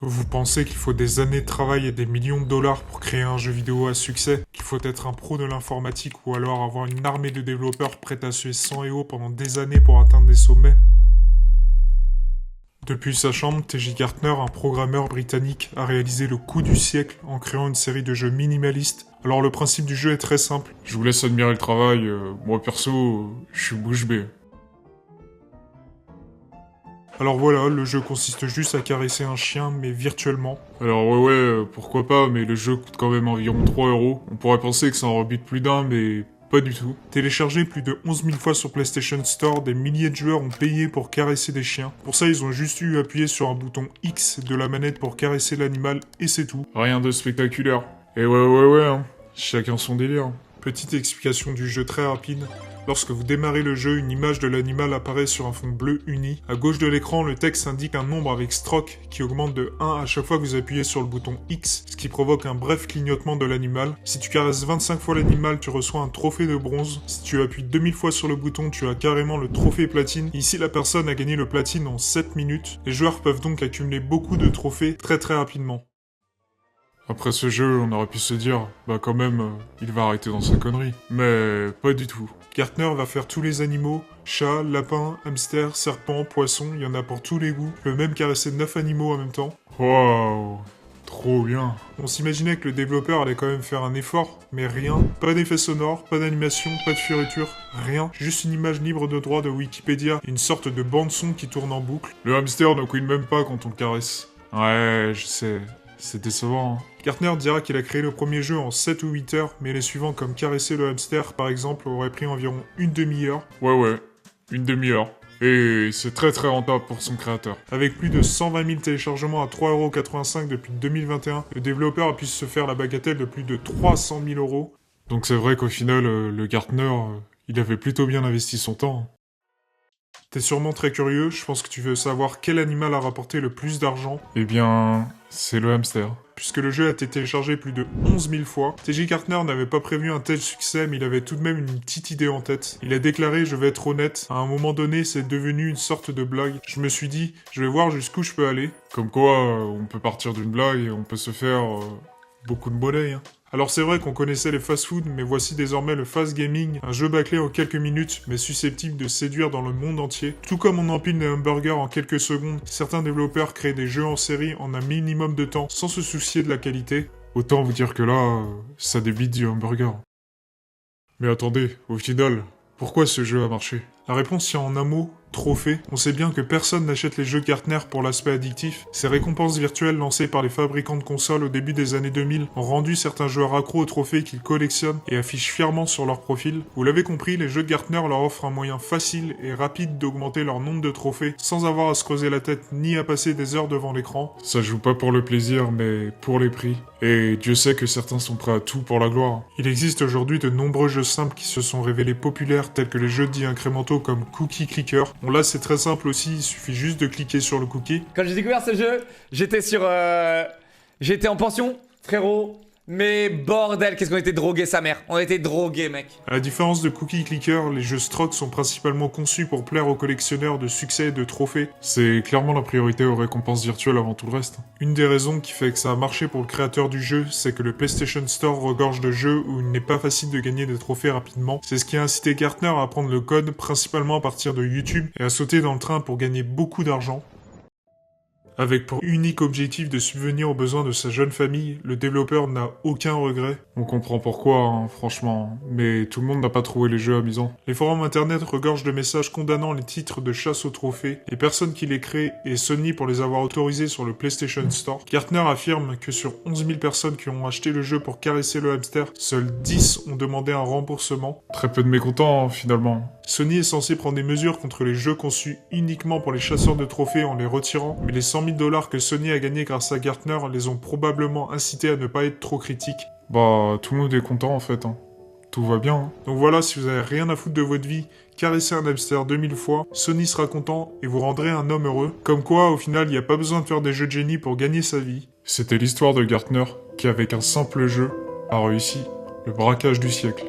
Vous pensez qu'il faut des années de travail et des millions de dollars pour créer un jeu vidéo à succès? Qu'il faut être un pro de l'informatique ou alors avoir une armée de développeurs prête à suer sang et eau pendant des années pour atteindre des sommets? Depuis sa chambre, T.J. Gartner, un programmeur britannique, a réalisé le coup du siècle en créant une série de jeux minimalistes. Alors le principe du jeu est très simple. Je vous laisse admirer le travail, moi perso, je suis bouche bée. Alors voilà, le jeu consiste juste à caresser un chien, mais virtuellement. Alors ouais, pourquoi pas, mais le jeu coûte quand même environ 3 €. On pourrait penser que ça en rebute plus d'un, mais pas du tout. Téléchargé plus de 11 000 fois sur PlayStation Store, des milliers de joueurs ont payé pour caresser des chiens. Pour ça, ils ont juste eu à appuyer sur un bouton X de la manette pour caresser l'animal, et c'est tout. Rien de spectaculaire. Et ouais, hein. Chacun son délire. Petite explication du jeu très rapide. Lorsque vous démarrez le jeu, une image de l'animal apparaît sur un fond bleu uni. À gauche de l'écran, le texte indique un nombre avec stroke qui augmente de 1 à chaque fois que vous appuyez sur le bouton X, ce qui provoque un bref clignotement de l'animal. Si tu caresses 25 fois l'animal, tu reçois un trophée de bronze. Si tu appuies 2000 fois sur le bouton, tu as carrément le trophée platine. Ici, la personne a gagné le platine en 7 minutes. Les joueurs peuvent donc accumuler beaucoup de trophées très rapidement. Après ce jeu, on aurait pu se dire, bah quand même, il va arrêter dans sa connerie. Mais pas du tout. Gartner va faire tous les animaux, chats, lapins, hamsters, serpents, poissons, il y en a pour tous les goûts. Il peut même caresser 9 animaux en même temps. Waouh, trop bien. On s'imaginait que le développeur allait quand même faire un effort, mais rien. Pas d'effet sonore, pas d'animation, pas de fioriture, rien. Juste une image libre de droit de Wikipédia, une sorte de bande-son qui tourne en boucle. Le hamster ne couine même pas quand on le caresse. Ouais, je sais. C'est décevant. Hein. Gartner dira qu'il a créé le premier jeu en 7 ou 8 heures, mais les suivants comme caresser le hamster par exemple auraient pris environ une demi-heure. Ouais, une demi-heure. Et c'est très rentable pour son créateur. Avec plus de 120 000 téléchargements à 3,85€ depuis 2021, le développeur a pu se faire la bagatelle de plus de 300 000 €. Donc c'est vrai qu'au final, le Gartner, il avait plutôt bien investi son temps. T'es sûrement très curieux, je pense que tu veux savoir quel animal a rapporté le plus d'argent. Eh bien, c'est le hamster. Puisque le jeu a été téléchargé plus de 11 000 fois, T.J. Gartner n'avait pas prévu un tel succès, mais il avait tout de même une petite idée en tête. Il a déclaré « Je vais être honnête, à un moment donné, c'est devenu une sorte de blague. Je me suis dit, je vais voir jusqu'où je peux aller. » Comme quoi, on peut partir d'une blague et on peut se faire beaucoup de monnaie, hein. Alors c'est vrai qu'on connaissait les fast-food, mais voici désormais le fast gaming, un jeu bâclé en quelques minutes, mais susceptible de séduire dans le monde entier. Tout comme on empile des hamburgers en quelques secondes, certains développeurs créent des jeux en série en un minimum de temps, sans se soucier de la qualité. Autant vous dire que là, ça débite du hamburger. Mais attendez, au final, pourquoi ce jeu a marché? La réponse tient en un mot, trophée. On sait bien que personne n'achète les jeux Gartner pour l'aspect addictif. Ces récompenses virtuelles lancées par les fabricants de consoles au début des années 2000 ont rendu certains joueurs accros aux trophées qu'ils collectionnent et affichent fièrement sur leur profil. Vous l'avez compris, les jeux Gartner leur offrent un moyen facile et rapide d'augmenter leur nombre de trophées sans avoir à se creuser la tête ni à passer des heures devant l'écran. Ça joue pas pour le plaisir, mais pour les prix. Et Dieu sait que certains sont prêts à tout pour la gloire. Il existe aujourd'hui de nombreux jeux simples qui se sont révélés populaires tels que les jeux dits incrémentaux comme Cookie Clicker. Bon là c'est très simple aussi, il suffit juste de cliquer sur le cookie. Quand j'ai découvert ce jeu, j'étais j'étais en pension, frérot. Mais bordel, qu'est-ce qu'on était drogué sa mère. On était drogué, mec. À la différence de Cookie Clicker, les jeux Stroke sont principalement conçus pour plaire aux collectionneurs de succès et de trophées. C'est clairement la priorité aux récompenses virtuelles avant tout le reste. Une des raisons qui fait que ça a marché pour le créateur du jeu, c'est que le PlayStation Store regorge de jeux où il n'est pas facile de gagner des trophées rapidement. C'est ce qui a incité Gartner à apprendre le code principalement à partir de YouTube et à sauter dans le train pour gagner beaucoup d'argent. Avec pour unique objectif de subvenir aux besoins de sa jeune famille, le développeur n'a aucun regret. On comprend pourquoi, hein, franchement, mais tout le monde n'a pas trouvé les jeux amusants. Les forums internet regorgent de messages condamnant les titres de chasse aux trophées, les personnes qui les créent et Sony pour les avoir autorisés sur le PlayStation Store. Gartner affirme que sur 11 000 personnes qui ont acheté le jeu pour caresser le hamster, seuls 10 ont demandé un remboursement. Très peu de mécontents, hein, finalement. Sony est censé prendre des mesures contre les jeux conçus uniquement pour les chasseurs de trophées en les retirant, mais les 100 000 $ que Sony a gagnés grâce à Gartner les ont probablement incités à ne pas être trop critiques. Bah, tout le monde est content en fait, hein. Tout va bien, hein. Donc voilà, si vous avez rien à foutre de votre vie, caressez un hamster 2000 fois, Sony sera content et vous rendrez un homme heureux. Comme quoi, au final, il n'y a pas besoin de faire des jeux de génie pour gagner sa vie. C'était l'histoire de Gartner, qui avec un simple jeu, a réussi le braquage du siècle.